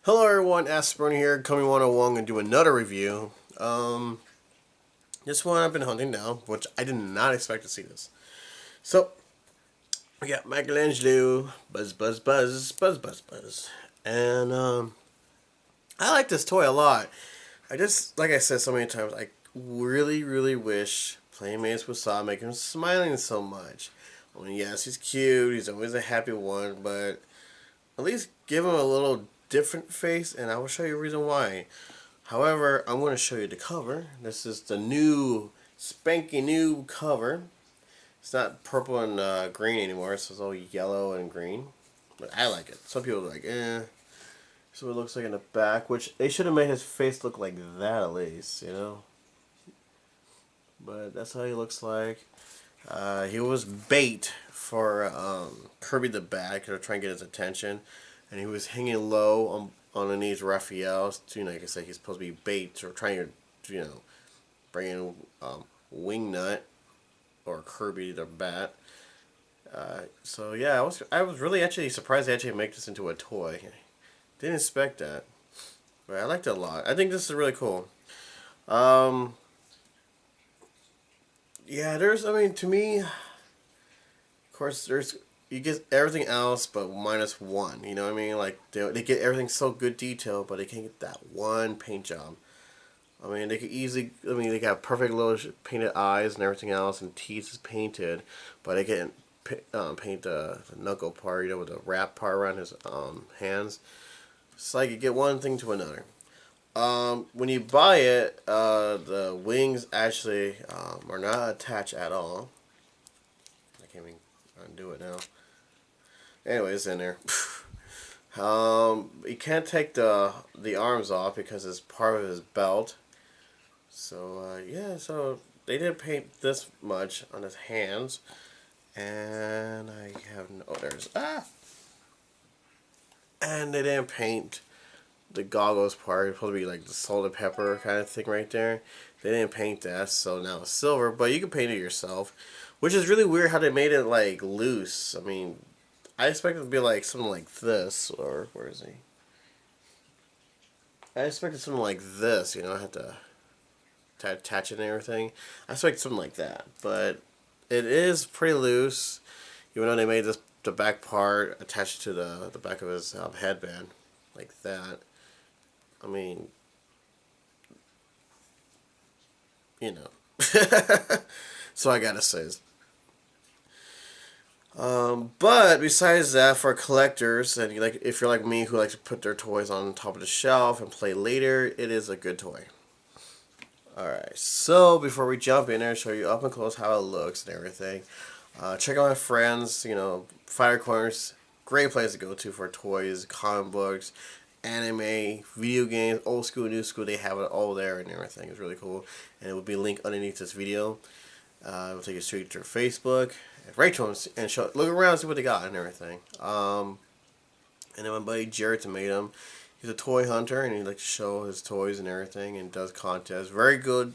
Hello everyone, Aspirin here, Coming 101, and do another review. This one I've been hunting down, which I did not expect to see this. So, we got Michelangelo, buzz, buzz, buzz, buzz, buzz, buzz. And, I like this toy a lot. I just, like I said so many times, I really, really wish Playmates would stop making him smiling so much. I mean, yes, he's cute, he's always a happy one, but at least give him a little different face, and I will show you a reason why. However, I'm going to show you the cover. This is the new, spanky new cover. It's not purple and green anymore, so it's all yellow and green. But I like it. Some people are like, eh. So it looks like in the back, which they should have made his face look like that at least, you know? But that's how he looks like. He was bait for Kirby the Bat to try and get his attention. And he was hanging low underneath Raphael's. You know, like I said, he's supposed to be bait or trying to, bring in Wingnut or Kirby the Bat. So yeah, I was really actually surprised they actually make this into a toy. Didn't expect that, but I liked it a lot. I think this is really cool. Um, yeah, to me, of course, you get everything else but -1. You know what I mean? Like they get everything so good detail, but they can't get that one paint job. I mean, they could easily. I mean, they got perfect little painted eyes and everything else, and teeth is painted, but they can't paint the knuckle part, with the wrap part around his hands. It's like you get one thing to another. When you buy it, the wings actually are not attached at all. I can't even undo it now. Anyway, it's in there. You can't take the arms off because it's part of his belt. So yeah, so they didn't paint this much on his hands, and I have no. Oh, there's and they didn't paint the goggles part. It's supposed to be like the salt and pepper kind of thing right there. They didn't paint that, so now it's silver. But you can paint it yourself, which is really weird how they made it like loose. I mean, I expected it to be like something like this, or where is he? I expected something like this. I had to attach it and everything. I expected something like that, but it is pretty loose. Even though they made the back part attached to the back of his headband, like that. I mean, you know. So I gotta say. But besides that, for collectors and if you're like me who likes to put their toys on top of the shelf and play later, it is a good toy. Alright, so before we jump in there and show you up and close how it looks and everything, check out my friends, Fire Corners, great place to go to for toys, comic books, anime, video games, old school, new school, they have it all there and everything. It's really cool. And it will be linked underneath this video. It will take you straight to their Facebook, right to them, and look around, see what they got and everything. And then my buddy Jared made them. He's a toy hunter, and he likes to show his toys and everything, and does contests. Very good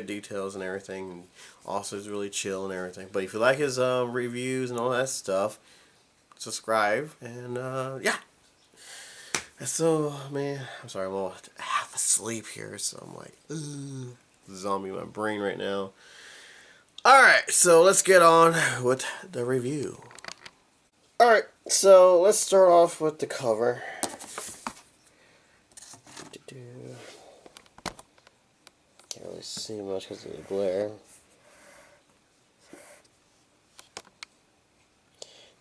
details and everything. And also, is really chill and everything. But if you like his reviews and all that stuff, subscribe, and yeah. So, man, I'm sorry, I'm all half asleep here, so I'm like, zombie in my brain right now. Alright, so let's get on with the review. Alright, so let's start off with the cover. Can't really see much because of the glare.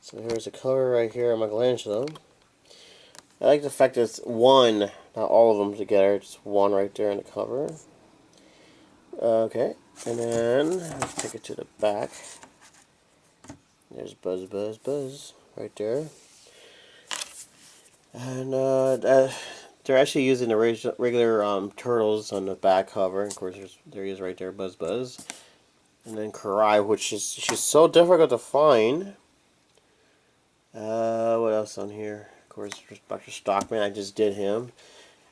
So here's the cover right here of Michelangelo. I like the fact that it's one, not all of them together, just one right there on the cover. Okay, and then let's take it to the back. There's Buzz, Buzz, Buzz right there. And they're actually using the regular turtles on the back cover. Of course, there he is right there, Buzz, Buzz. And then Karai, which is she's so difficult to find. What else on here? Of course, there's Dr. Stockman. I just did him.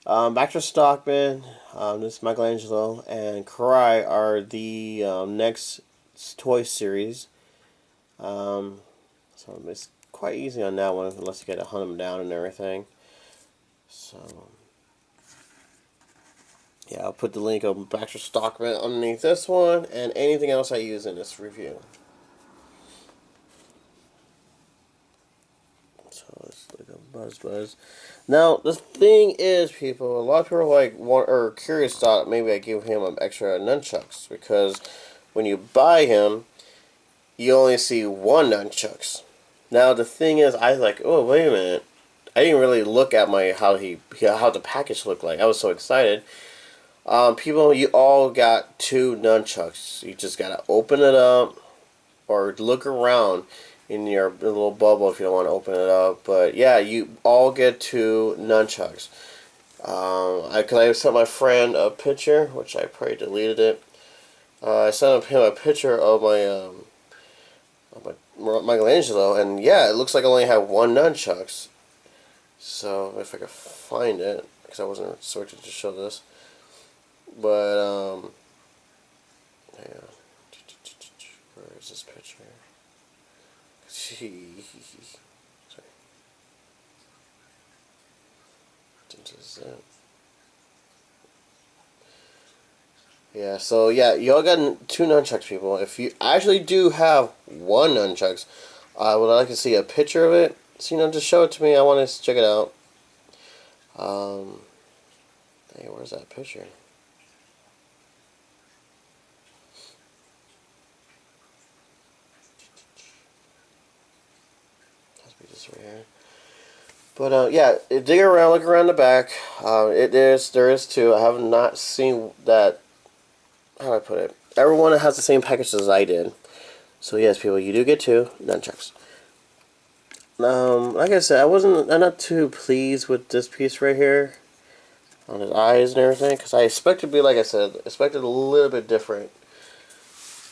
Dr. Stockman, this is Michelangelo, and Karai are the next toy series. So it's quite easy on that one, unless you get to hunt them down and everything. So, yeah, I'll put the link of Baxter Stockman underneath this one and anything else I use in this review. So let's look at Buzz. Now the thing is, people, a lot of people are like curious thought maybe I give him an extra nunchucks because when you buy him, you only see one nunchucks. Now the thing is, I was like, oh wait a minute, I didn't really look at how the package looked like. I was so excited. People, you all got two nunchucks. You just gotta open it up or look around in your little bubble if you don't want to open it up. But yeah, you all get two nunchucks. I sent my friend a picture, which I probably deleted it. I sent him a picture of my Michelangelo, and yeah, it looks like I only have one nunchucks. So if I could find it, because I wasn't searching to show this. But yeah. Where is this picture? Sorry. Is that? Yeah, so yeah, y'all got two nunchucks, people. If you actually do have one nunchucks, I would like to see a picture of it. So, just show it to me. I want to check it out. Hey, where's that picture? Has to be this right here. But yeah, dig around, look around the back. There is two. I have not seen that. How do I put it? Everyone has the same package as I did. So yes, people, you do get two nunchucks. Like I said, I'm not too pleased with this piece right here on his eyes and everything, because I expected to be, like I said, expected a little bit different.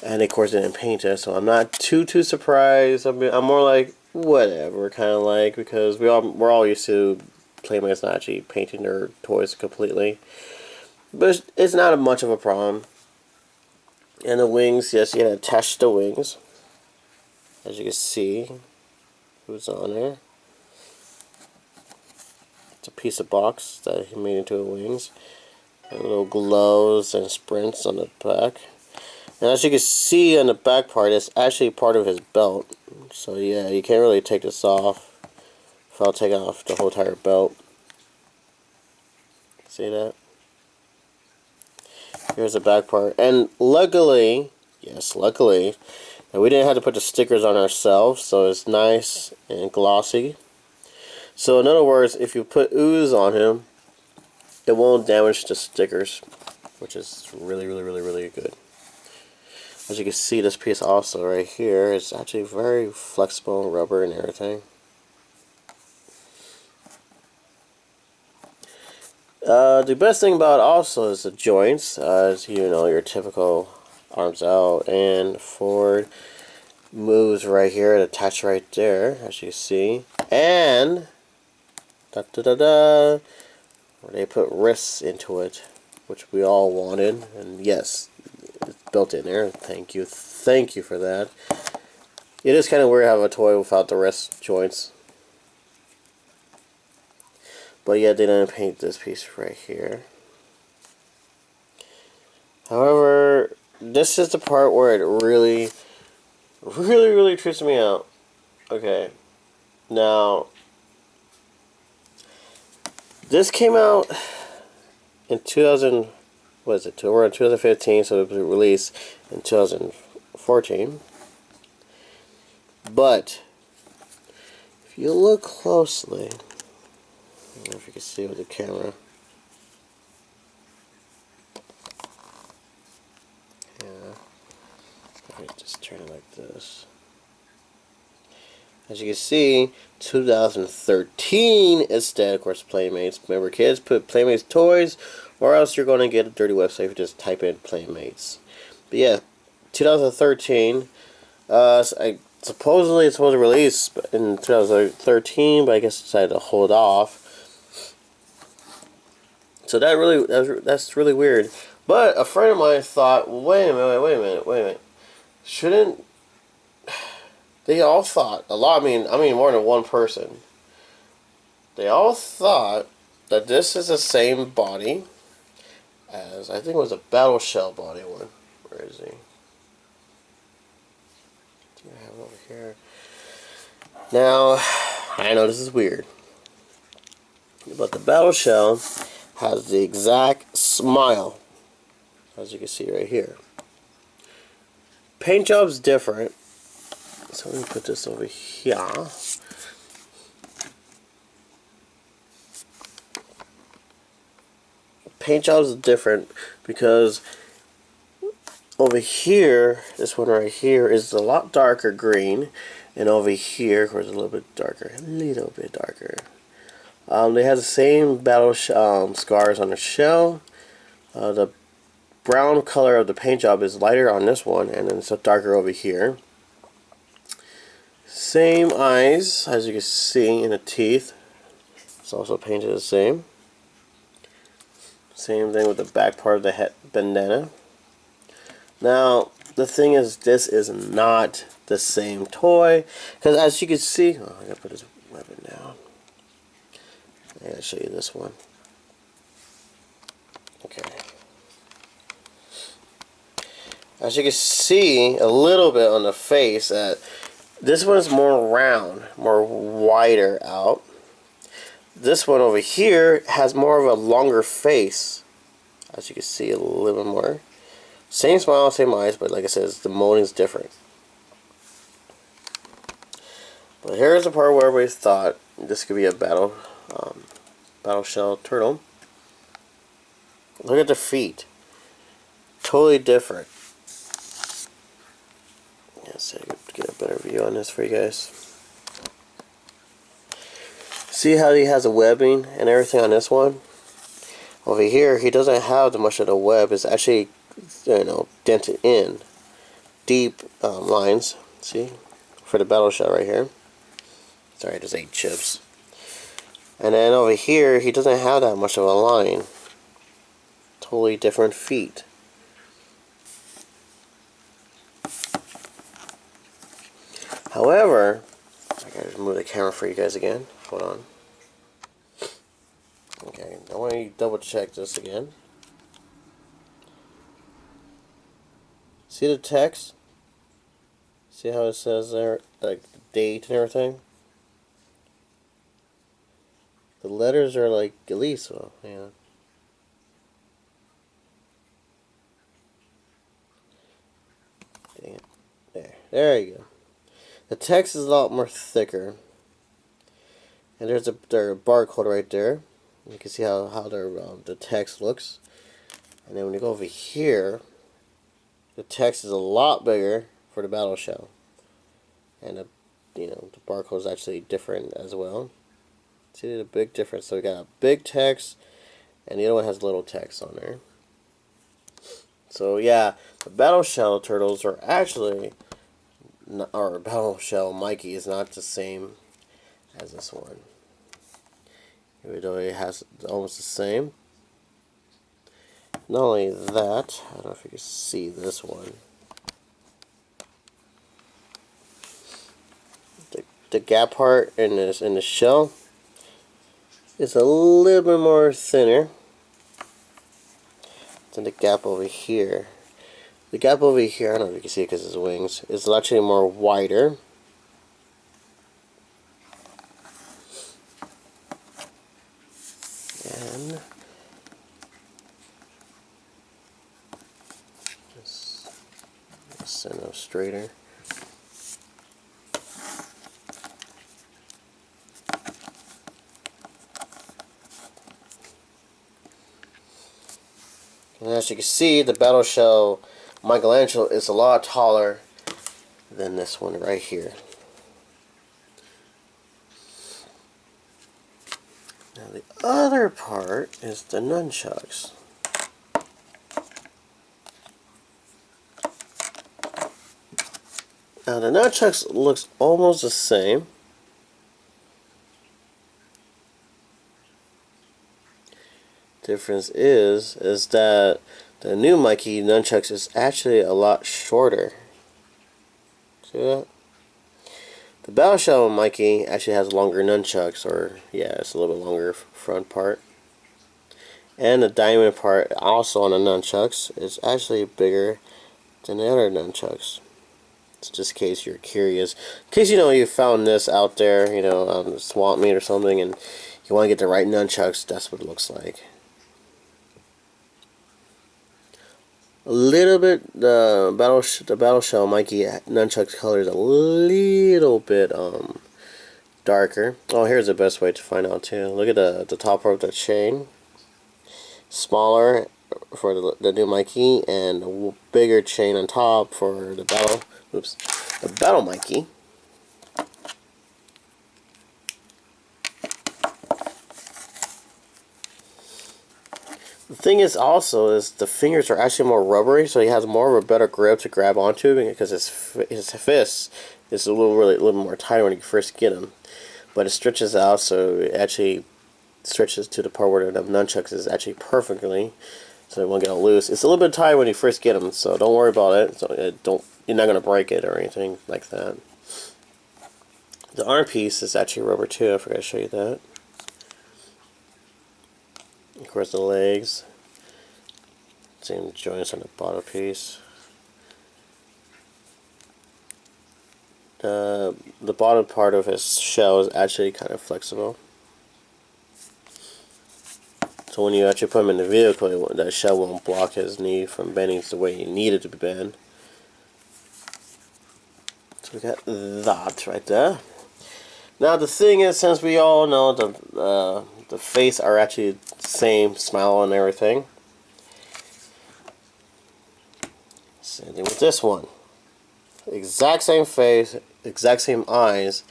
And of course, they didn't paint it, so I'm not too surprised. I'm more like whatever, kind of like, because we're all used to Playmates not actually painting their toys completely, but it's not much of a problem. And the wings, yes, you can attach the wings, as you can see. Who's on there? It's a piece of box that he made into wings. And little glows and sprints on the back. And as you can see on the back part, it's actually part of his belt. So yeah, you can't really take this off without taking off the whole entire belt. See that? Here's the back part. And luckily, yes, luckily, we didn't have to put the stickers on ourselves, so it's nice and glossy. So in other words, if you put ooze on him, it won't damage the stickers, which is really good. As you can see, this piece also right here is actually very flexible, rubber and everything. The best thing about it also is the joints, as you know, your typical arms out and forward moves right here and attach right there, as you see. And where they put wrists into it, which we all wanted, and yes, it's built in there. Thank you for that. It is kind of weird to have a toy without the wrist joints. But yeah, they didn't paint this piece right here. However, this is the part where it really trips me out. Okay, now this came out in 2000. What is it? We're in 2015, so it was released in 2014. But if you look closely, I don't know if you can see with the camera. Yeah. Let me just turn it like this. As you can see, 2013 instead, of course, Playmates. Remember, kids, put Playmates toys, or else you're going to get a dirty website if you just type in Playmates. But yeah, 2013. Supposedly it's supposed to release in 2013, but I guess decided to hold off. So that's really weird. But a friend of mine thought, well, wait a minute. Shouldn't they all thought a lot? I mean more than one person. They all thought that this is the same body as, I think it was a Battle Shell body one. Where is he? Do I have it over here? Now, I know this is weird, but the Battle Shell has the exact smile, as you can see right here. Paint job's different, so let me put this over here. Paint job is different because over here, this one right here is a lot darker green, and over here, of course, a little bit darker, They have the same battle scars on the shell. The brown color of the paint job is lighter on this one, and then it's darker over here. Same eyes, as you can see, in the teeth. It's also painted the same. Same thing with the back part of the head bandana. Now, the thing is, this is not the same toy, because as you can see, oh, I gotta put this weapon down. I gotta show you this one. Okay. As you can see a little bit on the face, that this one is more round, more wider out. This one over here has more of a longer face, as you can see a little bit more. Same smile, same eyes, but like I said, the molding is different. But here's the part where everybody thought this could be a battle shell turtle. Look at the feet, totally different. Yeah, so get a better view on this for you guys. See how he has a webbing and everything on this one? Over here, he doesn't have much of the web. It's actually, dented in. Deep lines, see? For the battle shell right here. Sorry, I just ate chips. And then over here, he doesn't have that much of a line. Totally different feet. However, I gotta move the camera for you guys again. Hold on. Okay, I want to double check this again. See the text? See how it says there, like the date and everything? The letters are like at least, well, yeah. Dang it. There you go. The text is a lot more thicker. And there's their barcode right there. You can see how the text looks. And then when you go over here, the text is a lot bigger for the battle shell. And the barcode is actually different as well. See the big difference. So we got a big text, and the other one has little text on there. So yeah, the battle shell turtles are actually, or battle shell Mikey is not the same as this one. Even though it has almost the same. Not only that, I don't know if you can see this one. The gap part in the shell is a little bit more thinner than the gap over here. The gap over here, I don't know if you can see it because it's wings, is actually more wider. And just send them straighter. And as you can see, the battle shell Michelangelo is a lot taller than this one right here. Now the other part is the nunchucks. Now the nunchucks looks almost the same. Difference is that the new Mikey nunchucks is actually a lot shorter. See that? The battle shell Mikey actually has longer nunchucks, or yeah, it's a little bit longer front part. And the diamond part also on the nunchucks is actually bigger than the other nunchucks. It's just in case you're curious. In case you know you found this out there, you know, swamp meat or something, and you want to get the right nunchucks, that's what it looks like. A little bit, the battle shell Mikey nunchucks color is a little bit darker. Oh, here's the best way to find out too. Look at the top part of the chain. Smaller for the new Mikey, and a bigger chain on top for the battle. Oops, the battle Mikey. The thing is also is the fingers are actually more rubbery, so he has more of a better grip to grab onto because his fist is a little more tighter when you first get him. But it stretches out, so it actually stretches to the part where the nunchucks is actually perfectly, so it won't get all loose. It's a little bit tight when you first get them, so don't worry about it. So you're not gonna break it or anything like that. The arm piece is actually rubber too. I forgot to show you that. Of course, the legs, same joints on the bottom piece. The bottom part of his shell is actually kind of flexible. So when you actually put him in the vehicle, that shell won't block his knee from bending the way you need it to be bent. So we got that right there. Now the thing is, since we all know the face are actually the same, smile and everything. Same thing with this one. Exact same face, exact same eyes.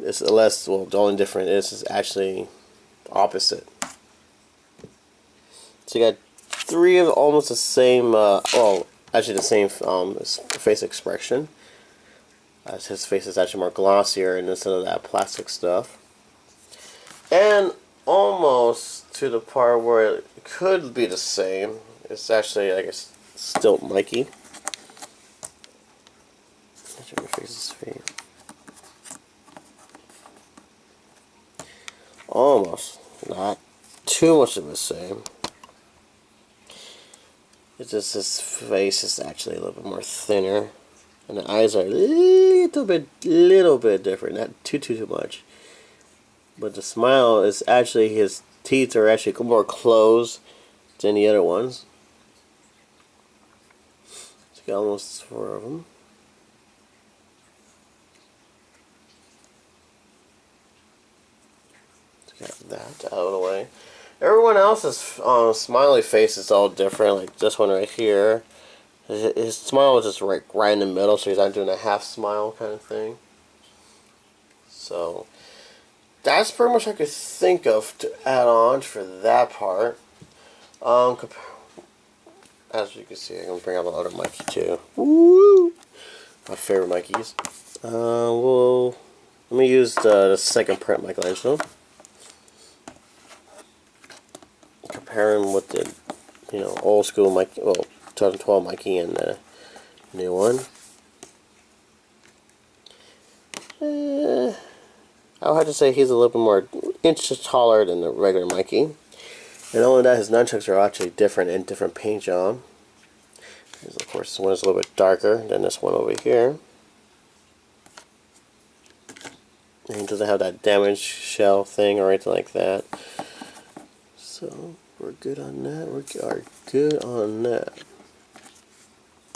It's less, well, the only difference is actually opposite. So you got three of almost the same, well, actually the same face expression. As his face is actually more glossier instead of that plastic stuff. And almost to the part where it could be the same. It's actually, I guess, still Mikey. His feet. Almost. Not too much of the same. It's just his face is actually a little bit more thinner. And the eyes are a little bit different. Not too much. But the smile is actually, his teeth are actually more closed than the other ones. So you got almost 4 of them. Got that out of the way. Everyone else's smiley face is all different. Like this one right here, his smile is just right in the middle, so he's not doing a half smile kind of thing. So that's pretty much what I could think of to add on for that part. As you can see, I'm gonna bring out another Mikey too. Woo! My favorite Mikeys. Well, let me use the second print Michelangelo. Compare him with the, old school Mikey, well, 2012 Mikey and the new one. I would have to say he's a little bit more inches taller than the regular Mikey. And only that, his nunchucks are actually different in different paint job. Because of course, this one is a little bit darker than this one over here. And he doesn't have that damaged shell thing or anything like that. So we're good on that. We are good on that.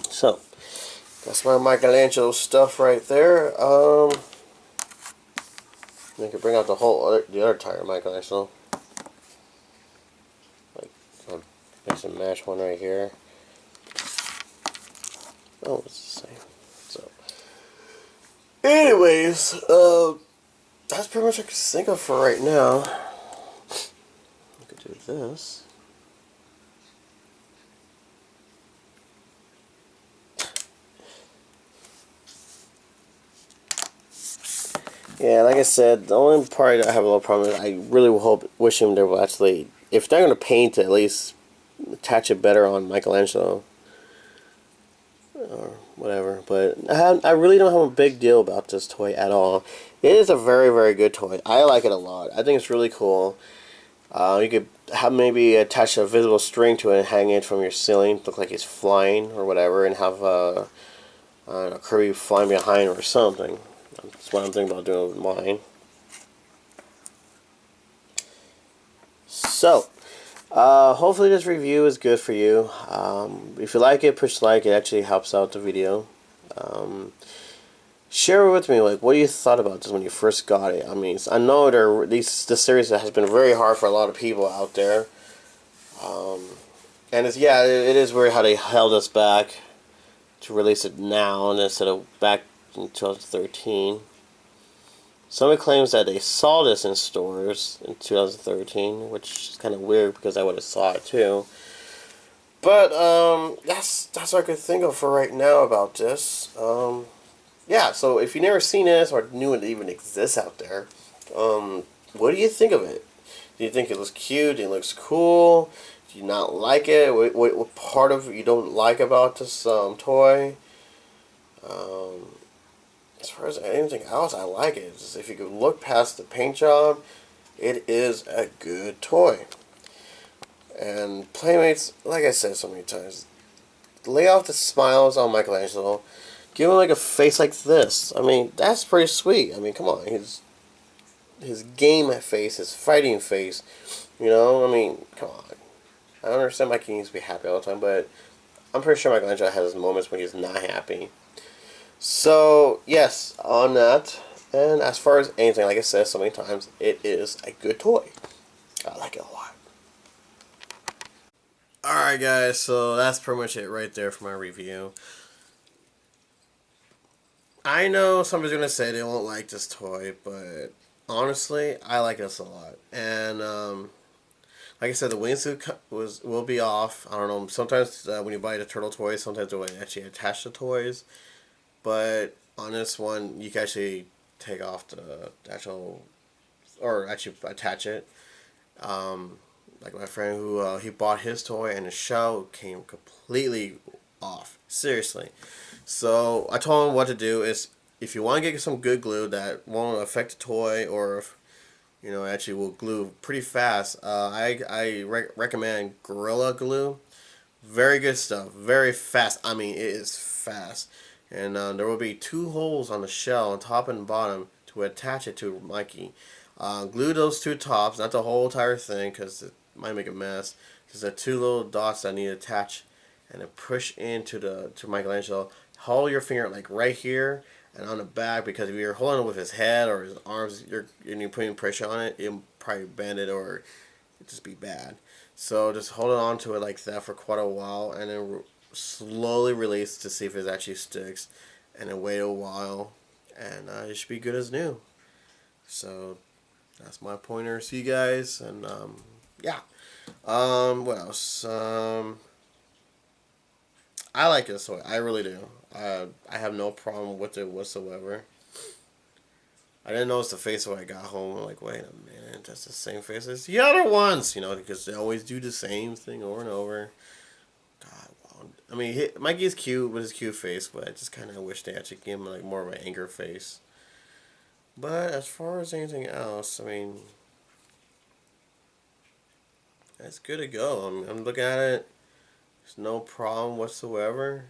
So that's my Michelangelo stuff right there. I could bring out the other tire Michelangelo. Like, I'll mix and match one right here. Oh, it's the same. So, anyways, that's pretty much what I can think of for right now. I could do this. Yeah, like I said, the only part I have a little problem with, I really wish him they will actually, if they're going to paint it, at least attach it better on Michelangelo. Or whatever. But I really don't have a big deal about this toy at all. It is a very, very good toy. I like it a lot. I think it's really cool. You could have maybe attach a visible string to it and hang it from your ceiling, look like he's flying or whatever, and have a Kirby flying behind or something. That's what I'm thinking about doing with mine. So, hopefully this review is good for you. If you like it, push like. It actually helps out the video. Share with me, like, what you thought about this when you first got it. I mean, I know this series has been very hard for a lot of people out there. And it is weird how they held us back to release it now instead of back in 2013. Somebody claims that they saw this in stores in 2013, which is kind of weird because I would have saw it too. But that's what I could think of for right now about this. Yeah, so if you've never seen this or knew it even exists out there, what do you think of it? Do you think it looks cute? Do it looks cool? Do you not like it? What part of it you don't like about this toy? As far as anything else, I like it. Just if you could look past the paint job, it is a good toy. And Playmates, like I said so many times, lay off the smiles on Michelangelo. Give him like a face like this. I mean, that's pretty sweet. I mean, come on, his game face, his fighting face. You know, I mean, come on. I don't understand Mikey needs to be happy all the time, but I'm pretty sure Michelangelo has moments when he's not happy. So, yes, on that. And as far as anything, like I said so many times, it is a good toy. I like it a lot. Alright guys, so that's pretty much it right there for my review. I know somebody's going to say they won't like this toy, but honestly, I like this a lot. And, like I said, the wingsuit will be off. I don't know, sometimes when you buy the turtle toys, sometimes they'll actually attach the toys. But on this one, you can actually take off the actual, or actually attach it. Like my friend who he bought his toy and the shell came completely off. Seriously. So I told him what to do is if you want to get some good glue that won't affect the toy or if, actually will glue pretty fast. I recommend Gorilla Glue. Very good stuff. Very fast. I mean, it is fast. And there will be 2 holes on the shell, on top and bottom, to attach it to Mikey. Glue those 2 tops, not the whole entire thing, because it might make a mess. Because there are 2 little dots that need to attach, and then push into to Michelangelo. Hold your finger like right here and on the back, because if you're holding it with his head or his arms, and you're putting pressure on it, it'll probably bend it or it'll just be bad. So just hold on to it like that for quite a while, and then slowly release to see if it actually sticks, and then wait a while, and it should be good as new. So that's my pointer. See you guys, and yeah. What else? I like this toy. I really do. I have no problem with it whatsoever. I didn't notice the face when I got home. I'm like, wait a minute, that's the same face as the other ones, because they always do the same thing over and over. God, wow. I mean, Mikey is cute with his cute face, but I just kind of wish they actually gave him like more of an anger face. But as far as anything else, I mean, it's good to go. I'm looking at it. There's no problem whatsoever.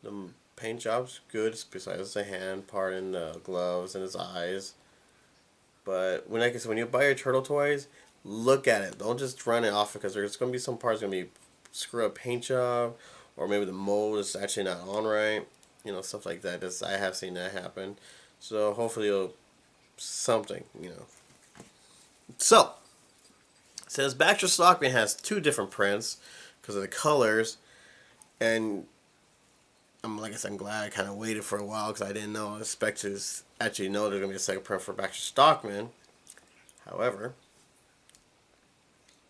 The paint job's good, besides the hand part and the gloves and his eyes. But when you buy your turtle toys, look at it. Don't just run it off, because there's going to be some parts going to be screw up paint job, or maybe the mold is actually not on right. Stuff like that. I have seen that happen. So hopefully it'll something. So since Baxter Stockman has 2 different prints because of the colors, and like I said, I'm glad I kind of waited for a while because I didn't expect to actually know there's going to be a second print for Baxter Stockman. However,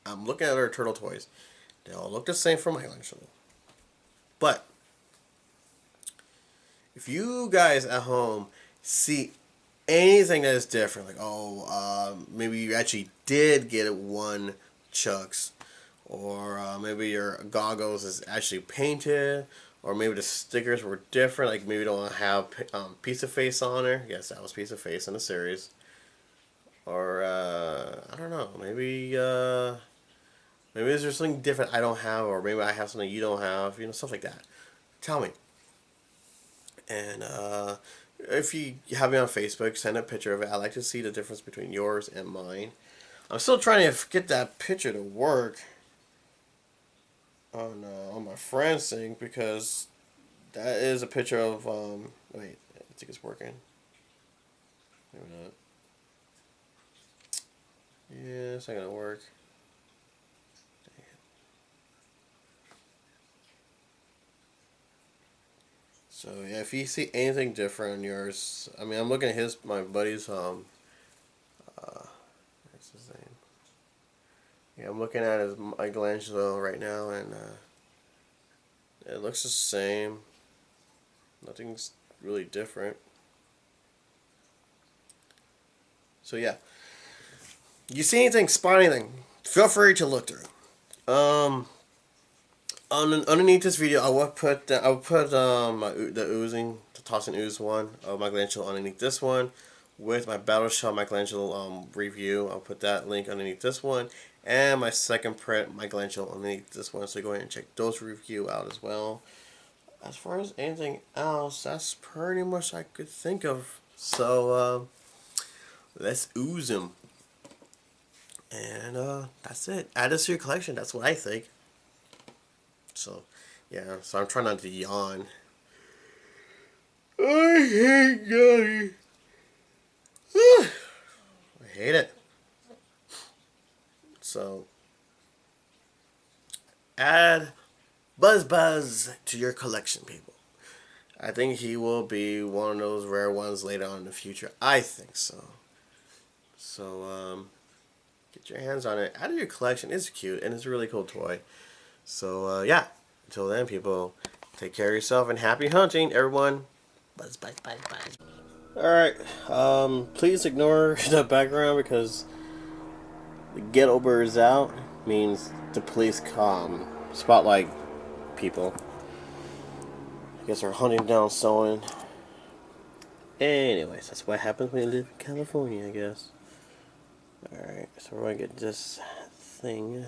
I'm looking at our turtle toys. They all look the same for Michelangelo. But if you guys at home see anything that is different, like maybe you actually did get 1 Chucks, or maybe your goggles is actually painted, or maybe the stickers were different, like maybe you don't have Piece of Face on there. Yes, that was Piece of Face in the series. Or I don't know. Maybe maybe is there something different I don't have, or maybe I have something you don't have. You know, stuff like that. Tell me. And if you have me on Facebook, send a picture of it. I like to see the difference between yours and mine. I'm still trying to get that picture to work on my friend's thing, because that is a picture of wait, I think it's working. Maybe not. Yeah, it's not gonna work. So yeah, if you see anything different on yours, I mean, I'm looking at my buddy's what's his name? Yeah, I'm looking at his Michelangelo right now, and it looks the same. Nothing's really different. So yeah, you see anything, spot anything, feel free to look through. Underneath this video, I will put the tossing ooze one of Michelangelo underneath this one, with my Battle Shot Michelangelo review. I'll put that link underneath this one, and my second print Michelangelo underneath this one. So go ahead and check those review out as well. As far as anything else, that's pretty much I could think of. So let's ooze them, and that's it. Add this to your collection. That's what I think. So, yeah, so I'm trying not to yawn. I hate yawning. I hate it. So, add Buzz to your collection, people. I think he will be one of those rare ones later on in the future. I think so. So, get your hands on it. Add to your collection. It's cute, and it's a really cool toy. So, yeah. Until then, people, take care of yourself, and happy hunting, everyone. Buzz. Alright, please ignore the background, because the ghetto bird is out. Means the police come. Spotlight people. I guess we're hunting down someone. Anyways, that's what happens when you live in California, I guess. Alright, so we're gonna get this thing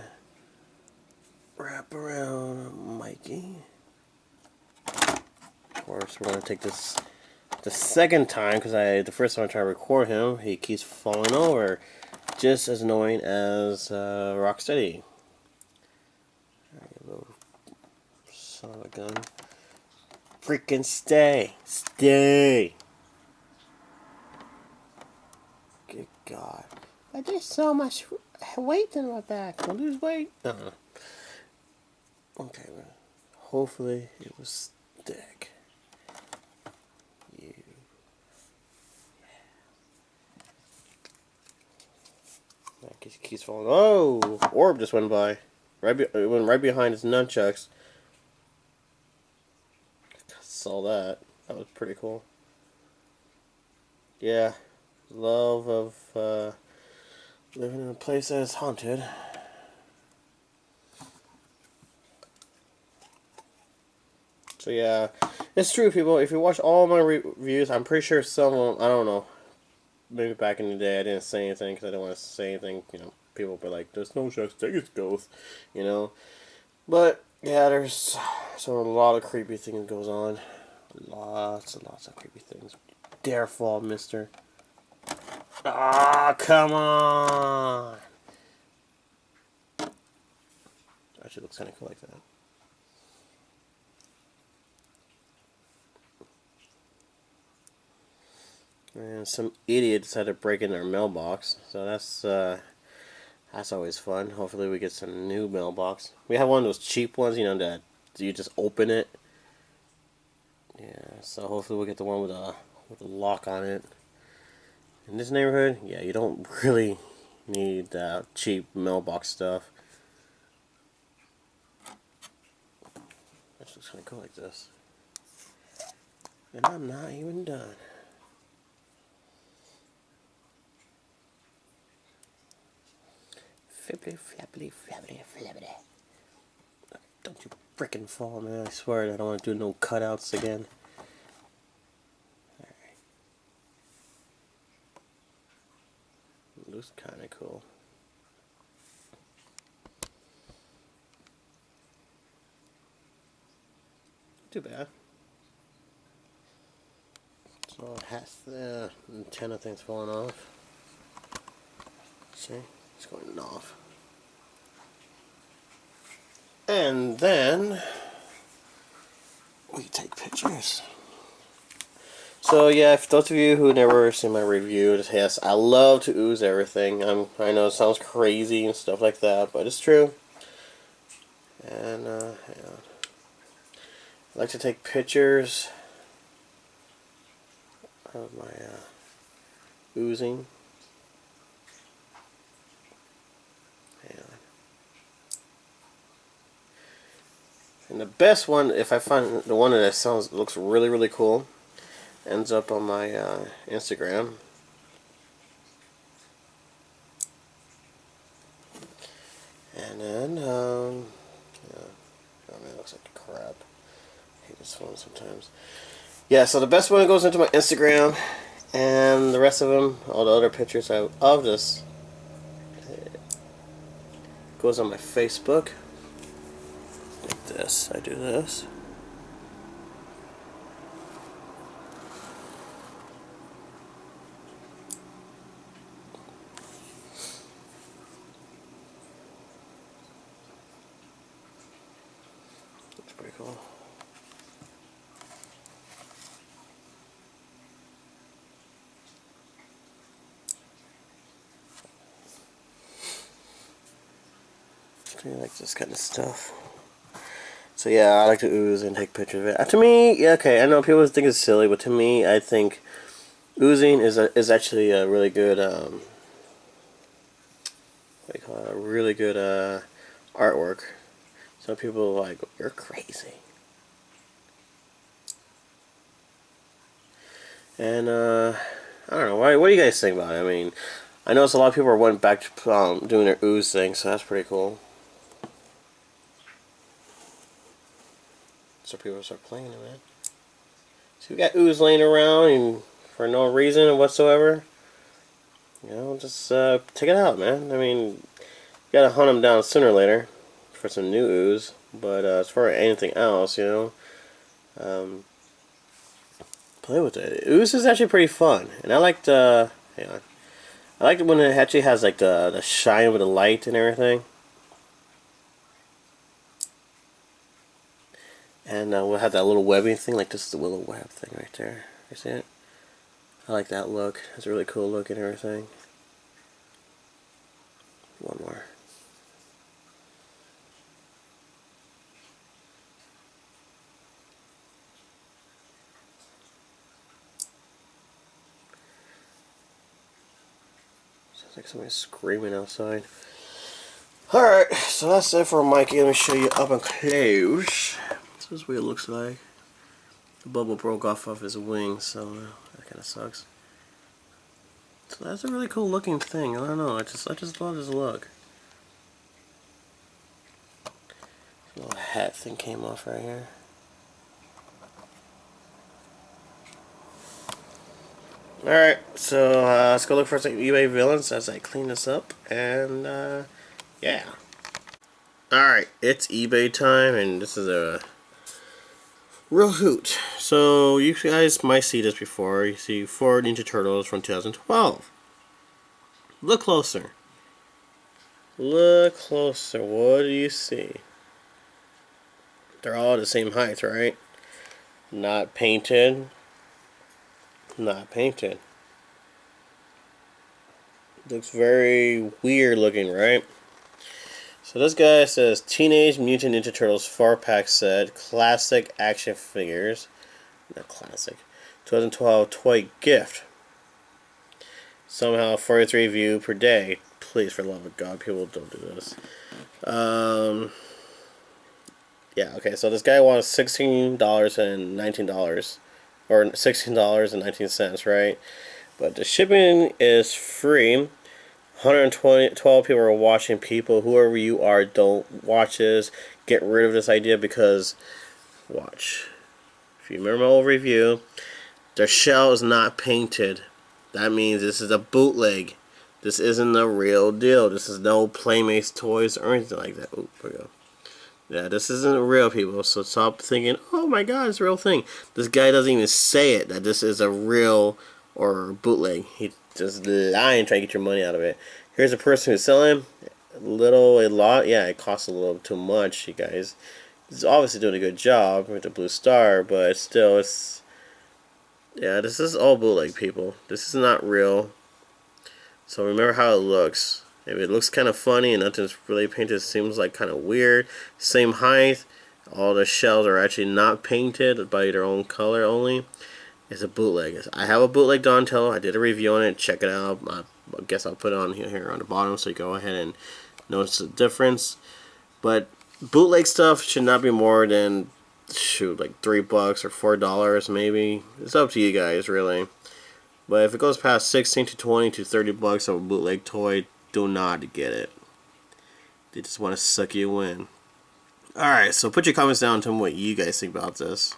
wrap around Mikey. Of course, we're gonna take this the second time, because the first time I tried to record him, he keeps falling over. Just as annoying as Rocksteady. Alright, little son of a gun. Freaking stay! Stay! Good God. I just so much weight in my back. I lose weight? No. Okay, well, hopefully it was stick. You. That keeps falling. Oh! Orb just went by. It went right behind his nunchucks. Saw that. That was pretty cool. Yeah. Love of living in a place that is haunted. So yeah, it's true, people. If you watch all my reviews, I'm pretty sure some of them, I don't know, maybe back in the day I didn't say anything because I didn't want to say anything. You know, people will be like, "There's no such thing as ghosts," you know. But yeah, there's a lot of creepy things goes on. Lots and lots of creepy things. Dare fall, mister. Ah, come on! Actually, looks kind of cool like that. And some idiot decided to break in our mailbox, so that's always fun. Hopefully we get some new mailbox. We have one of those cheap ones, you know, that you just open it. Yeah, so hopefully we'll get the one with a lock on it. In this neighborhood, yeah, you don't really need that cheap mailbox stuff. This looks kind of cool like this. And I'm not even done. Flippity, flappity, flappity, flappity. Don't you frickin' fall, man. I swear I don't want to do no cutouts again. Alright. cool. Too bad. So the antenna thing's falling off. See? It's going off. And then we take pictures. So yeah, for those of you who never seen my review, yes, I love to ooze everything. I know it sounds crazy and stuff like that, but it's true. And yeah. I like to take pictures of my oozing. And the best one, if I find the one that looks really cool, ends up on my Instagram. And then, yeah, oh man, it looks like crap. I hate this phone sometimes. Yeah, so the best one goes into my Instagram, and the rest of them, all the other pictures of this, goes on my Facebook. Like this, I do this. That's pretty cool. I like this kind of stuff. So yeah, I like to ooze and take pictures of it. To me, yeah, okay, I know people think it's silly, but to me, I think oozing is actually a really good what do you call it? A really good artwork. Some people are like, you're crazy. And I don't know, what do you guys think about it? I mean, I noticed a lot of people went back to doing their ooze thing, so that's pretty cool. So people start playing it, man. So we got ooze laying around and for no reason whatsoever. You know, just take it out, man. I mean, you gotta hunt them down sooner or later for some new ooze. But as far as anything else, you know, play with it. Ooze is actually pretty fun, and I liked, I liked it when it actually has like the shine with the light and everything. And we'll have that little webbing thing, like this is the willow web thing right there. You see it? I like that look. It's a really cool look and everything. One more. Sounds like somebody's screaming outside. Alright, so that's it for Mikey. Let me show you up and close. This is what it looks like. The bubble broke off of his wing, so that kind of sucks. So that's a really cool looking thing. I don't know. I just love this look. The little hat thing came off right here. Alright, so let's go look for some eBay villains as I clean this up, and yeah. Alright, it's eBay time, and this is a real hoot. So you guys might see this before. You see 4 Ninja Turtles from 2012. Look closer. Look closer. What do you see? They're all the same height, right? Not painted. Not painted. Looks very weird looking, right? So this guy says Teenage Mutant Ninja Turtles 4-pack set, classic action figures. Not classic. 2012 toy gift. Somehow 43 view per day. Please, for the love of God, people don't do this. Yeah, okay, so this guy wants $16 and $19. Or $16.19, right? But the shipping is free. 112 people are watching. People, whoever you are, don't watch this. Get rid of this idea because, watch. If you remember my old review, their shell is not painted. That means this is a bootleg. This isn't the real deal. This is no Playmates toys or anything like that. Oop, there we go. Yeah, this isn't real, people. So stop thinking, oh my god, it's a real thing. This guy doesn't even say it, that this is a real or bootleg. He's just lying, trying to get your money out of it. Here's a person who's selling a lot. Yeah, it costs a little too much, you guys. He's obviously doing a good job with the blue star, but still, it's... Yeah, this is all bootleg, people. This is not real. So remember how it looks. If it looks kind of funny and nothing's really painted, it seems like kind of weird. Same height. All the shells are actually not painted by their own color only. It's a bootleg. I have a bootleg Donatello. I did a review on it. Check it out. I guess I'll put it on here on the bottom so you go ahead and notice the difference. But bootleg stuff should not be more than, shoot, like $3 or $4 maybe. It's up to you guys, really. But if it goes past 16 to 20 to $30 of a bootleg toy, do not get it. They just want to suck you in. Alright, so put your comments down and tell me what you guys think about this.